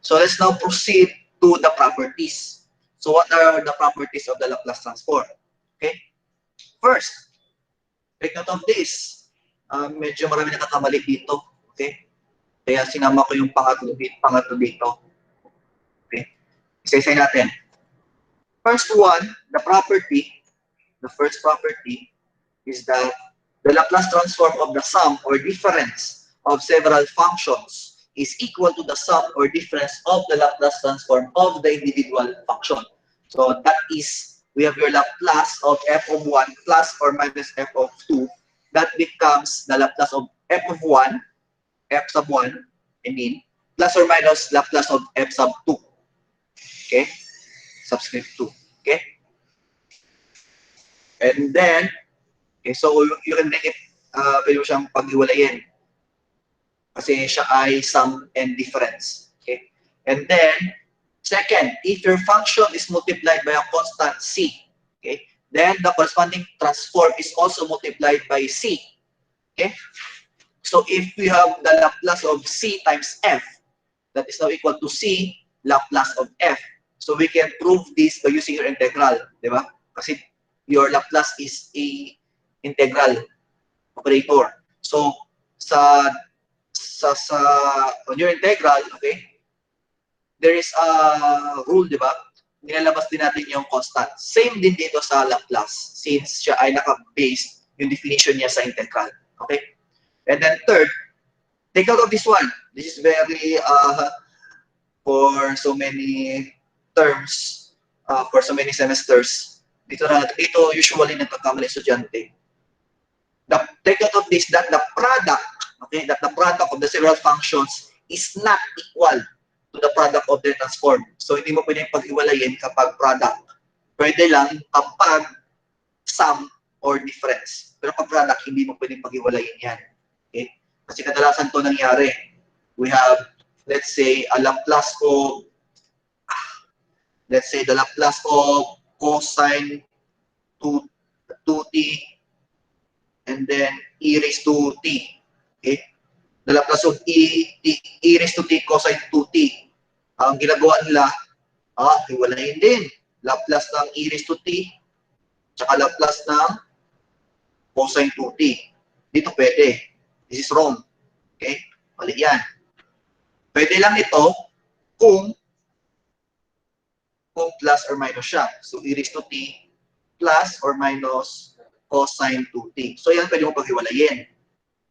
So let's now proceed to the properties. So what are the properties of the Laplace transform? Okay. First, take note of this. Medyo marami nakakamali dito. Okay. Kaya sinama ko yung pangatlo dito. Okay. Isa-isa natin. First one, the first property is that the Laplace transform of the sum or difference of several functions is equal to the sum or difference of the Laplace transform of the individual function. So that is, we have your Laplace of f of 1 plus or minus f of 2. That becomes the Laplace of f of 1, f sub 1, I mean, plus or minus Laplace of f sub 2. Okay? Subscript 2. Okay? And then, okay, so you can make it, pwede mo siyang pag-iwalayin. Kasi siya ay sum and difference. Okay? And then, second, if your function is multiplied by a constant c, okay, then the corresponding transform is also multiplied by c. Okay? So if we have the Laplace of c times f, that is now equal to c Laplace of f. So we can prove this by using your integral, di ba? Kasi your Laplace is a integral operator. So on your integral, okay, there is a rule, di ba? Nilalabas din natin yung constant. Same din dito sa Laplace since siya ay naka-based yung definition niya sa integral. Okay? And then third, take out of this one. This is very for so many terms, for so many semesters. Dito usually nagkakamali estudyante. Take out of this that the product, okay, that the product of the several functions is not equal to the product of their transform. So hindi mo pwedeng pag-iwalayin kapag product. Pwede lang kapag sum or difference. Pero pag product, hindi mo pwedeng pag-iwalayin yan. Okay? Kasi kadalasan to nangyari. We have, let's say, a Laplace of, let's say, the Laplace of cosine 2t and then e raised to t. Okay? The Laplace of e raised to t cosine 2t. Ang ginagawa nila, hiwalayin din. Laplace ng e raised to t, tsaka Laplace ng cosine 2t. Dito pwede. This is wrong. Okay? Mali yan. Pwede lang ito kung plus or minus siya. So, e raised to t plus or minus cosine 2t. So, yan pwede mo paghiwalayin.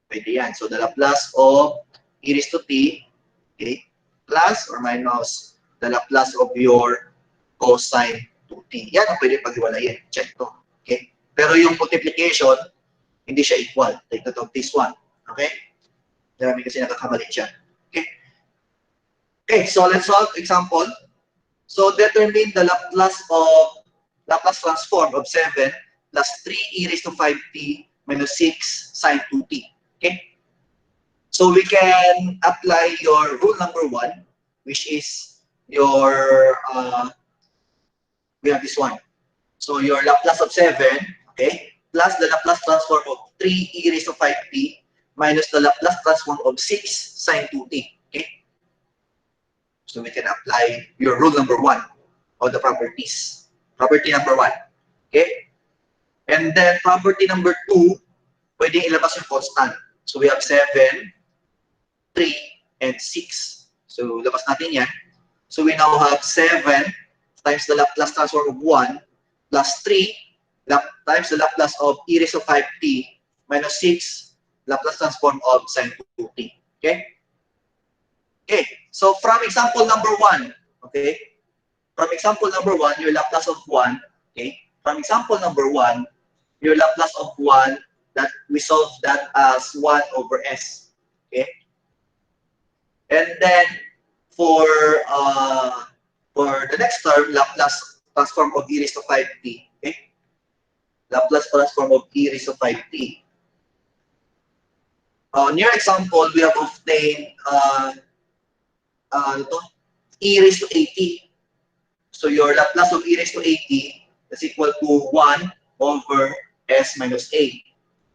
Pwede yan. So, the Laplace of e raised to t, okay, plus or minus the Laplace of your cosine 2t. Yan ang pwede paghiwalayin. Check to. Okay? Pero yung multiplication, hindi siya equal. Take note of this one. Okay? Marami kasi nakakamali siya. Okay? Okay, so let's solve example. So determine the Laplace transform of 7 plus 3 e raised to 5t minus 6 sine 2t. Okay? So we can apply your rule number 1, which is your, we have this one. So your Laplace of 7, okay, plus the Laplace transform of 3 e raised to 5t minus the Laplace transform of 6 sine 2t. Okay? So we can apply your rule number 1 of the properties. Property number 1. Okay? And then property number 2, pwedeng ilabas yung constant. So we have 7, 3, and 6. So labas natin yan. So we now have 7 times the Laplace transform of 1 plus 3 times the Laplace of e raised to 5t minus 6 Laplace transform of sine 2t. Okay? Okay. So from example number 1, okay? From example number 1, your Laplace of 1, okay? From example number 1, your Laplace of 1, that we solve that as 1 over s. Okay? And then for the next term, Laplace transform of e raised to 5t. Okay? Laplace transform of e raised to 5t. In your example, we have obtained e raised to 80. So your Laplace of e raised to 80 is equal to 1 over s minus a.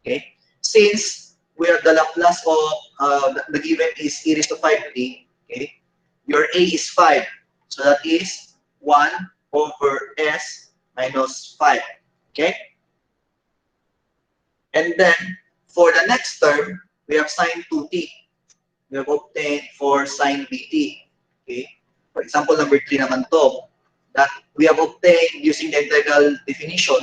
Okay? Since we have the Laplace of the given is e raised to 5t, okay? Your A is 5. So that is 1 over S minus 5. Okay? And then, for the next term, we have sine 2t. We have obtained for sine bt. Okay? For example, number 3 naman to. That we have obtained using the integral definition,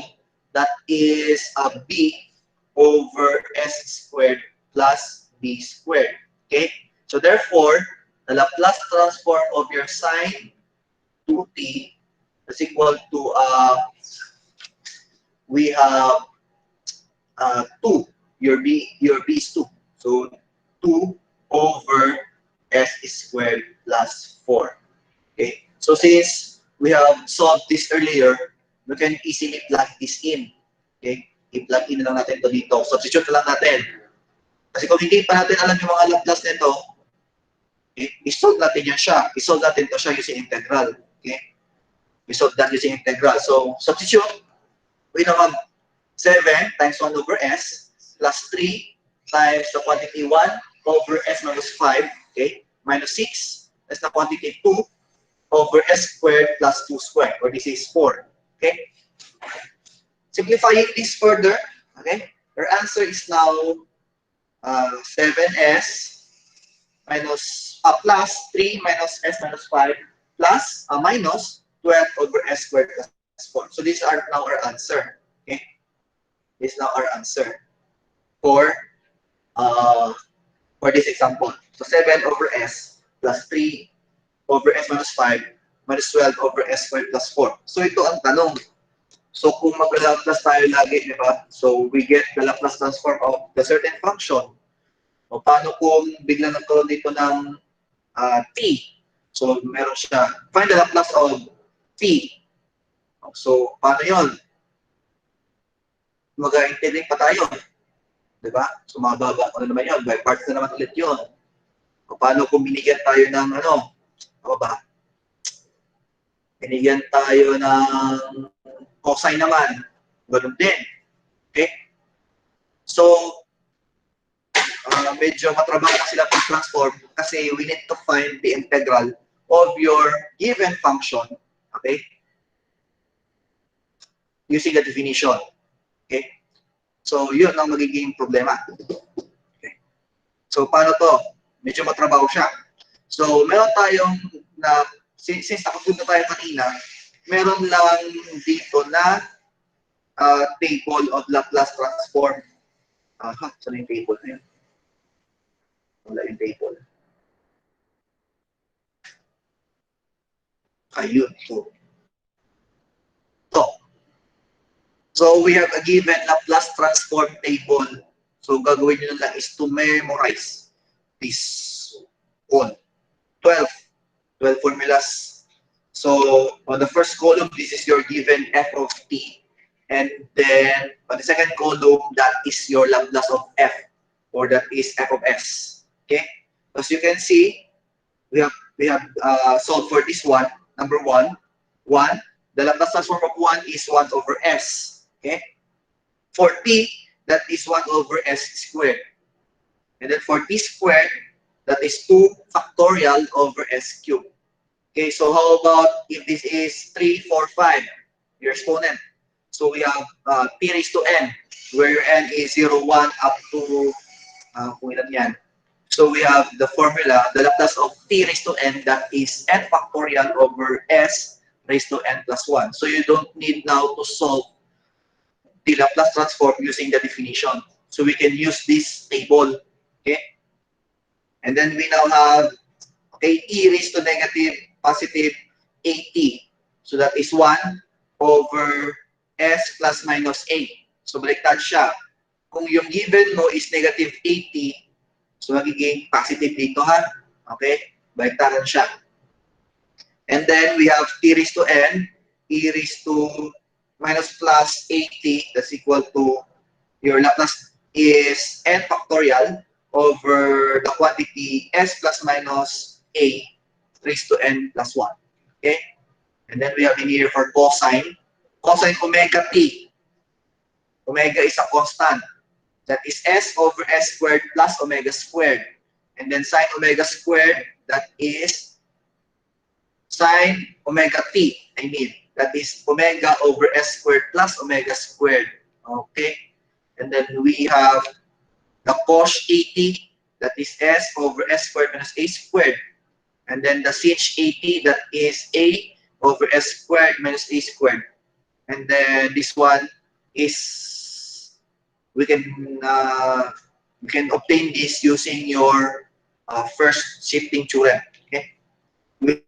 that is b over s squared plus b squared. Okay? So therefore, the Laplace transform of your sine 2t is equal to, we have 2. Your b is 2. So 2 over s squared plus 4. Okay? So since we have solved this earlier, we can easily plug this in. Okay? I-plug in lang natin ito dito. Substitute lang natin. Kasi kung hindi pa natin alam yung mga Laplace nito, okay, i-solve natin yan siya. I-solve natin ito siya using integral. Okay? I-solve that using integral. So, substitute. We now have 7 times 1 over s plus 3 times the quantity 1 over s minus 5. Okay? Minus 6 is the quantity 2 over s squared plus 2 squared, or this is 4. Okay? Simplifying this further, okay? Your answer is now 7s minus plus 3 minus s minus 5 plus minus 12 over s squared plus 4. So these are now our answer. Okay? This is now our answer for this example. So 7 over s plus 3 over s minus 5 minus 12 over s squared plus 4. So ito ang tanong. So kung mag-Laplace tayo lagi, di ba? So we get the Laplace transform of the certain function. O paano kung biglang nagkaroon dito ng t? So meron siya. Find the Laplace of t. So paano yun? Mag-integrate pa tayo. Di ba? So mababa. Ano naman yun? By parts na naman ulit yun. O paano kung binigyan tayo ng ano? Ano ba? Binigyan tayo ng cosine naman. Ganun din. Okay? So, medyo matrabaho na sila pag-transform kasi we need to find the integral of your given function. Okay? Using the definition. Okay? So, yun ang magiging problema. Okay? So, paano to? Medyo matrabaho siya. So, meron tayong na, since nakapunta tayo kanina, meron lang dito na table of Laplace transform. Saan yung table na yun? Wala yung table. Ayun. So we have a given Laplace transform table. So gagawin nyo lang is to memorize this one. 12 formulas. So on the first column, this is your given f of t. And then on the second column, that is your Laplace of f, or that is f of s. Okay? As you can see, we have solved for this one. Number 1, the Laplace transform of 1 is 1 over s. Okay? For t, that is 1 over s squared. And then for t squared, that is 2 factorial over s cubed. Okay, so how about if this is 3, 4, 5, your exponent? So we have t raised to n, where your n is 0, 1 up to, kung ilan yan. So we have the formula, the Laplace of t raised to n, that is n factorial over s raised to n plus 1. So you don't need now to solve the Laplace transform using the definition. So we can use this table. Okay? And then we now have, okay, e raised to negative positive 80. So that is 1 over s plus minus a. So baliktad siya. Kung yung given mo is negative 80, so magiging positive dito ha. Okay? Baliktaran siya. And then we have t raised to n, e raised to minus plus 80, that's equal to, your Laplace is n factorial over the quantity s plus minus a raised to n plus 1. Okay? And then we have in here for cosine. Cosine omega t. Omega is a constant. That is s over s squared plus omega squared. And then sine omega squared, that is sine omega t, I mean. That is omega over s squared plus omega squared. Okay? And then we have the cos at, that is s over s squared minus a squared. And then the sinh at, that is a over s squared minus a squared. And then this one is, we can obtain this using your first shifting theorem. Okay? We'll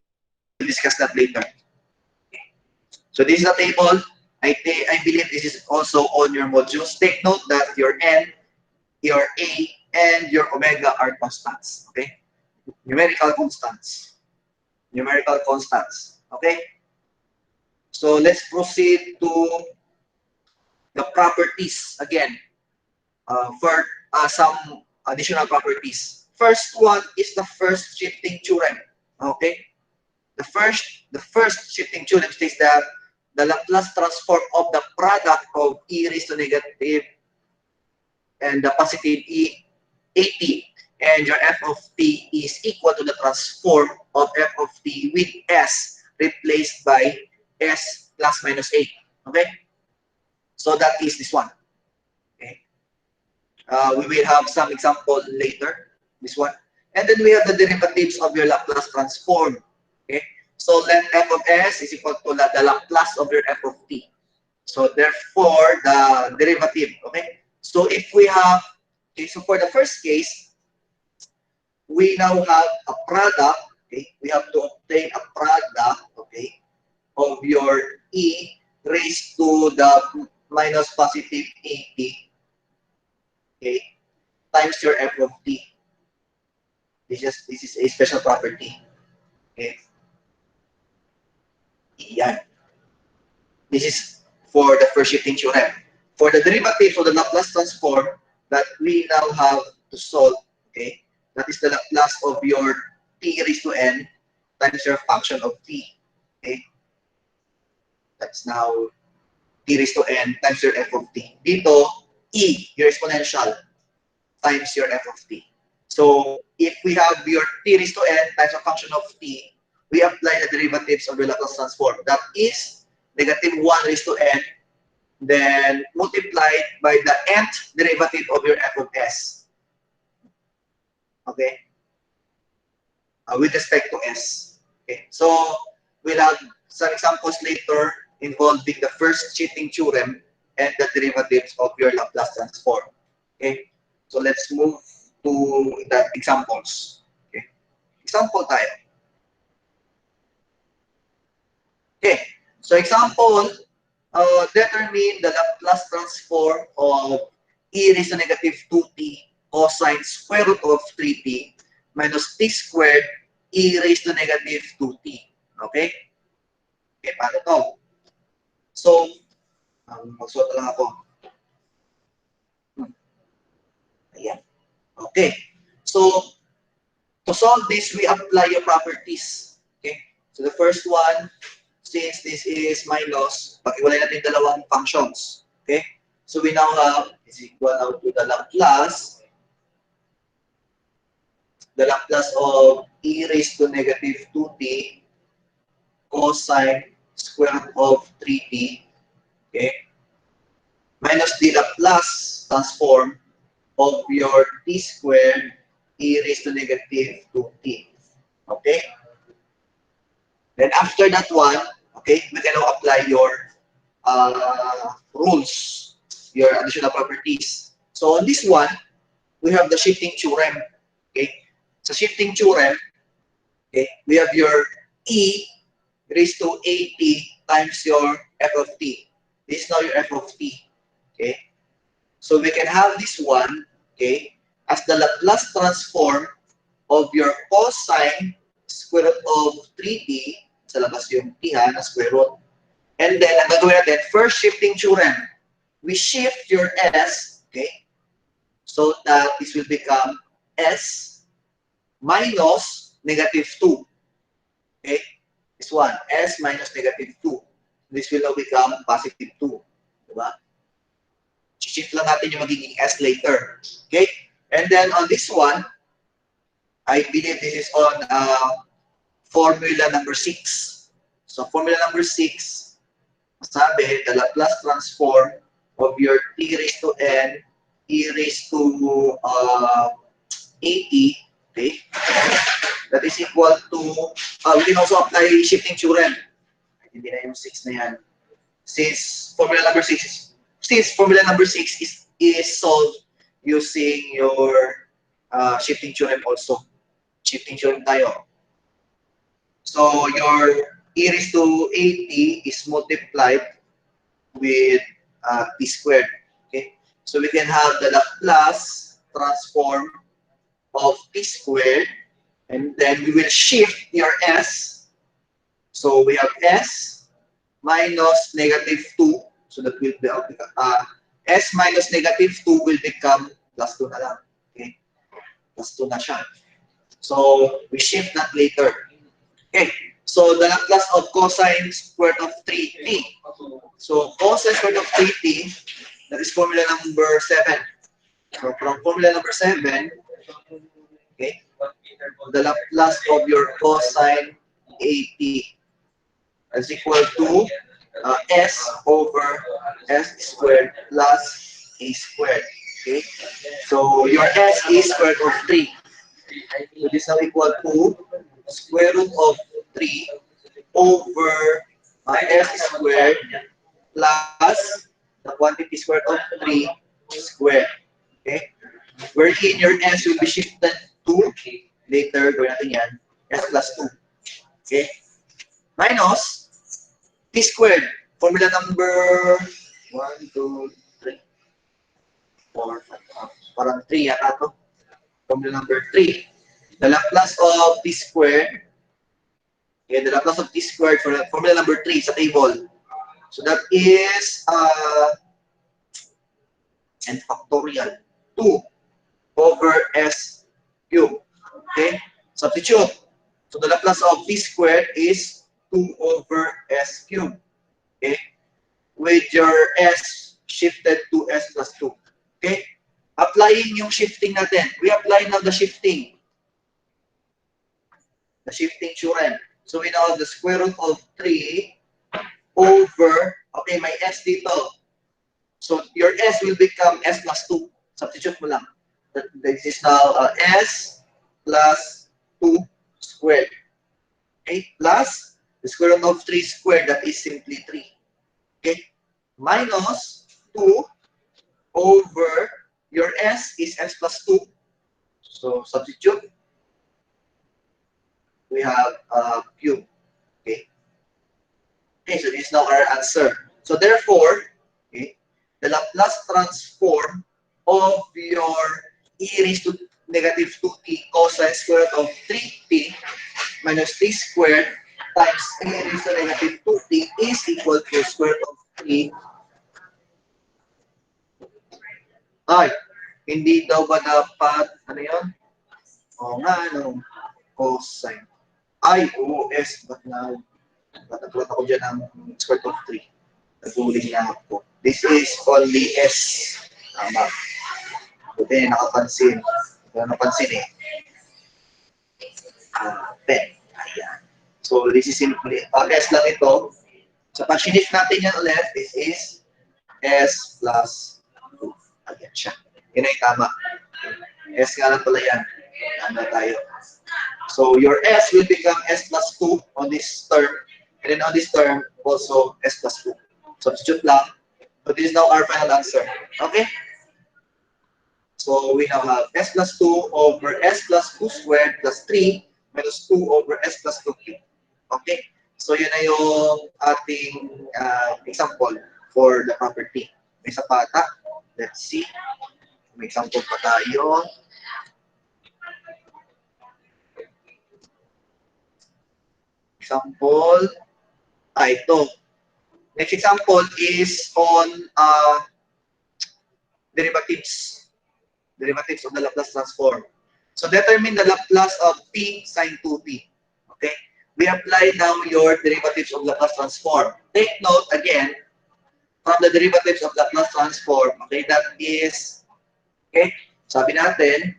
discuss that later. So this is a table. I believe this is also on your modules. Take note that your n, your a, and your omega are constants. Okay? Numerical constants. Numerical constants. Okay? So let's proceed to the properties again for some additional properties. First one is the first shifting theorem. Okay? The first shifting theorem states that the Laplace transform of the product of e raised to negative and the positive e at and your f of t is equal to the transform of f of t with s replaced by s plus minus a. Okay? So that is this one. Okay? We will have some example later. This one. And then we have the derivatives of your Laplace transform. Okay? So let f of s is equal to the Laplace of your f of t. So therefore, the derivative. Okay? So if we have, okay, so for the first case, we now have a product. Okay? We have to obtain a product, okay, of your e raised to the minus positive 80, okay, times your f of t. This is a special property. Okay. Yan. This is for the first shifting theorem. For the derivative of the Laplace transform that we now have to solve, okay, that is the Laplace of your t raised to n times your function of t. Okay. That's now t raised to n times your f of t. Dito, e, your exponential, times your f of t. So if we have your t raised to n times a function of t, we apply the derivatives of the Laplace transform. That is negative 1 raised to n, then multiplied by the nth derivative of your f of s. Okay? With respect to s. Okay? So we'll have some examples later involving the first shifting theorem and the derivatives of your Laplace transform. Okay? So let's move to the examples. Okay? Example tayo. Okay, so example, determine the Laplace transform of e raised to negative 2t cosine square root of 3t minus t squared e raised to negative 2t. Okay? Okay, paano to? So, magsuot lang ako. Ayan. Okay. So, to solve this, we apply your properties. Okay? So, the first one, since this is minus, pag-iwalay natin dalawang functions. Okay? So we now have is equal now to the Laplace of e raised to negative 2t cosine square root of 3t, okay, minus the Laplace transform of your t squared e raised to negative 2t. Okay? Then after that one, okay, we can now apply your rules, your additional properties. So on this one, we have the shifting theorem. Okay, so shifting theorem, okay, we have your e raised to 80 times your f of t. This is now your f of t. Okay, so we can have this one, okay, as the Laplace transform of your cosine square root of 3t, sa labas yung t ha, na square root. And then, ang gagawin natin, first shifting theorem, we shift your s, okay, so that this will become s minus negative 2. Okay, this one, s minus negative 2. This will now become positive 2. Diba? Shift lang natin yung magiging s later. Okay, and then on this one, I believe this is on formula number 6. So formula number 6, sabi, the Laplace transform of your t raised to n e raised to 80, okay, that is equal to, we can also apply shifting theorem. Hindi na yung 6 na yan. Since formula number 6 is solved using your shifting theorem also. Shifting theorem tayo. So your e raised to 80 is multiplied with t squared. Okay, so we can have the Laplace transform of t squared, and then we will shift your s. So we have s minus negative 2. So that will be s minus negative 2 will become plus 2 na lang. Okay, plus 2 na siya. So we shift that later. Okay, so the Laplace of cosine squared of 3t. So cosine squared of 3t, that is formula number 7. So from formula number 7, okay, the Laplace of your cosine 80 is equal to s over s squared plus a squared. Okay, so your s is square root of 3. So this is now equal to square root of 3 over s squared plus the quantity square root of 3 squared. Okay, wherein your s will be shifted to, later gawin natin yan, s plus 2. Okay, minus t squared. Formula number 1, 2, 3, 4, 5, parang 3 yata to. Formula number 3. The Laplace of t squared. Okay, the Laplace of t squared for formula number 3 sa table. So that is n factorial 2 over s cubed. Okay, substitute. So the Laplace of t squared is 2 over s cubed. Okay, with your s shifted to s plus 2. Okay, applying yung shifting natin. We apply now the shifting. The shifting theorem. So we now have the square root of 3 over, okay, may s dito. So your s will become s plus 2. Substitute mo lang. This is now s plus 2 squared. Okay, plus the square root of 3 squared, that is simply 3. Okay, minus 2 over your s is s plus 2. So substitute. We have cube. Okay. Okay, so this is now our answer. So therefore, okay, the Laplace transform of your e raised to negative 2t cosine square root of 3t minus t squared times e raised to negative 2t is equal to square root of 3. Ay, hindi daw ba dapat, ano yun? O nga, ano, cosine. Ay, oo, s, ba't na, nagkalat ako dyan ng square root of 3. Naguling na ako. This is only s. Tama. Buti, nakapansin. Wala napansin eh. 10. Ayan. So, this is simply, s lang ito. So, pag sinif natin yan ulit, this is s plus 2. Ayan siya. Yun ay tama. S nga lang pala yan. Tama tayo. So, your s will become s plus 2 on this term. And then on this term, also s plus 2. Substitute lang. So, this is now our final answer. Okay? So, we now have s plus 2 over s plus 2 squared plus 3 minus 2 over s plus 2 cubed. Okay? So, yun na yung ating example for the property. May isa pa ata. Let's see. May example pa tayo. Example. Ito. Next example is on derivatives. Derivatives of the Laplace transform. So determine the Laplace of t sine 2t. Okay? We apply now your derivatives of Laplace transform. Take note again from the derivatives of Laplace transform. Okay, that is, okay, sabi natin,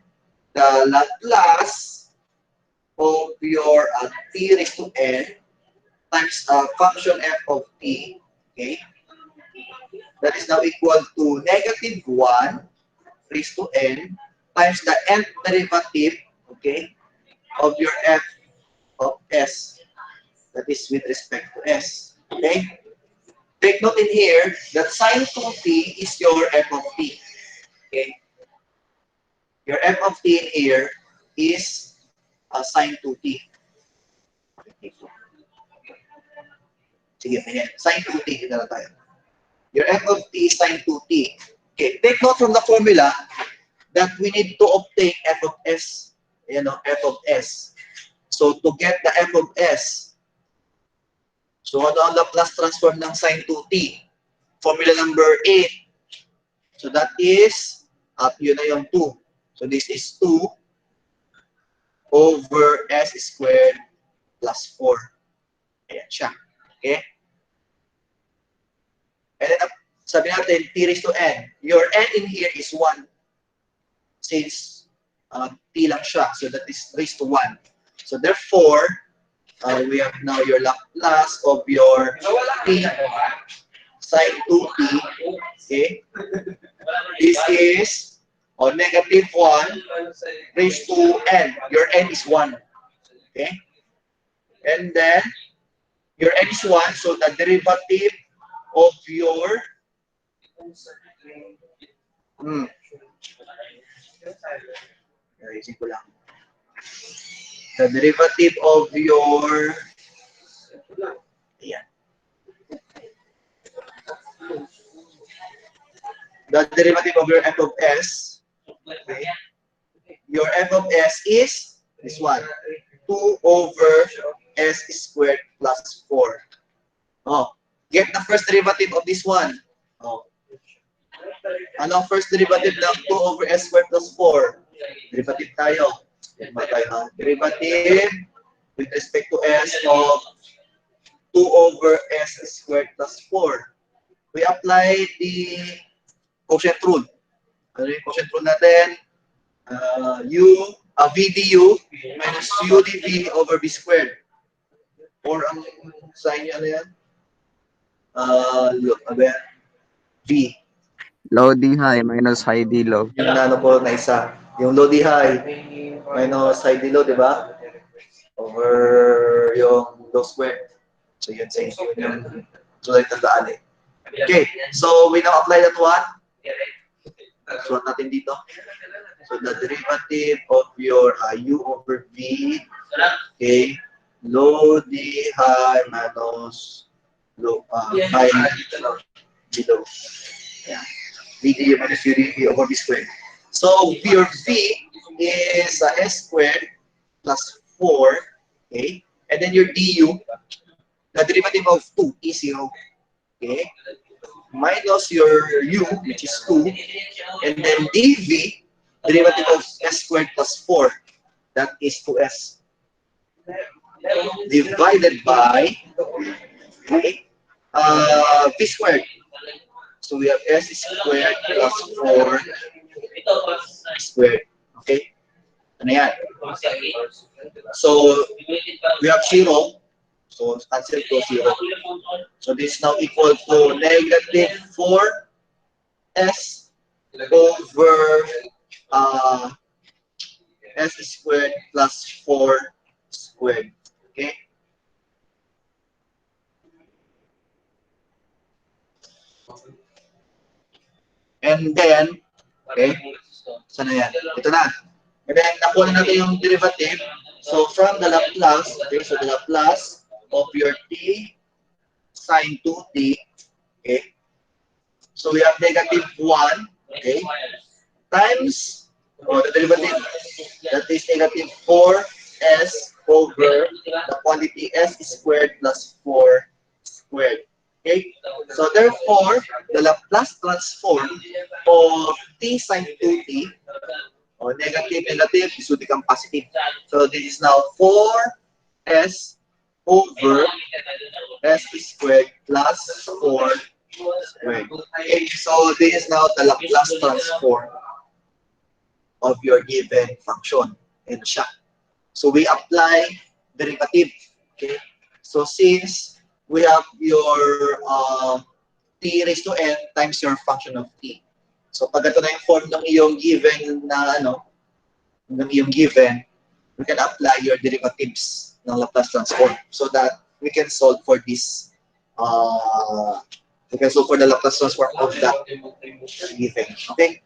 the Laplace of your t raised to n times function f of t, okay? That is now equal to negative 1 raised to n times the nth derivative, okay, of your f of s. That is with respect to s, okay? Take note in here that sine 2t is your f of t, okay? Your f of t in here is sine 2t. Sige, ayan. Sine 2t, ito na tayo. Your f of t is sine 2t. Okay, take note from the formula that we need to obtain f of s. Ayan o, f of s. So, to get the f of s, so ano ang Laplace transform ng sine 2t? Formula number 8. So, that is, yun na yung 2. So, this is 2 over s squared plus 4. Ayan siya. Okay? And then, sabi natin, t raised to n. Your n in here is 1. Since t lang siya. So, that is raised to 1. So, therefore, we have now your Laplace of your t sine 2t. Okay? This is negative 1 raised to n. Your n is 1. Okay? And then, your n is 1. So, the derivative of your the derivative of your ayan. The derivative of your f of s, okay. Your f of s is this one, 2 over s squared plus 4. Oh, get the first derivative of this one. Oh. Ano ang first derivative ng 2 over s squared plus 4? Derivative tayo. Derivative with respect to s of 2 over s squared plus 4. We apply the quotient rule. Ano yung quotient rule natin? V du minus u dv over v squared. Or ang sign niya ano yan? V. Low D high minus high D low. Yung nano po na isa. Yung low D high minus high D low, di ba? Over yung low square. So yun sa inyo yung sulit na daan eh. Okay, so we now apply that one. Sulat natin dito. So the derivative of your u over v, okay, low D high minus low high D low. Yeah. V du minus u dv over v squared. So your v is s squared plus 4, okay, and then your du, the derivative of 2 is 0, okay, minus your u, which is 2, and then dv, derivative of s squared plus 4, that is 2s, divided by, okay, v squared. So we have s squared plus 4 squared. Okay? Ano yan? So we have 0. So cancel to 0. So this is now equal to negative 4s over s squared plus 4 squared. Okay? And then, okay, sana yan? Ito na. And then, nakuha na natin yung derivative. So, from the Laplace, okay, so the Laplace of your t sine 2t, okay, so we have negative 1, okay, times, the derivative, that is negative 4s over the quantity s squared plus 4 squared. Okay, so therefore, the Laplace transform of t sine 2t, or negative, this will become positive. So this is now 4s over s squared plus 4 squared. Okay, so this is now the Laplace transform of your given function. And siya. So we apply derivative. Okay? So since we have your t raised to n times your function of t. So pag ito na yung form ng iyong given na ng iyong given, we can apply your derivatives ng Laplace transform so that we can solve for this we can solve for the Laplace transform of that given. Okay?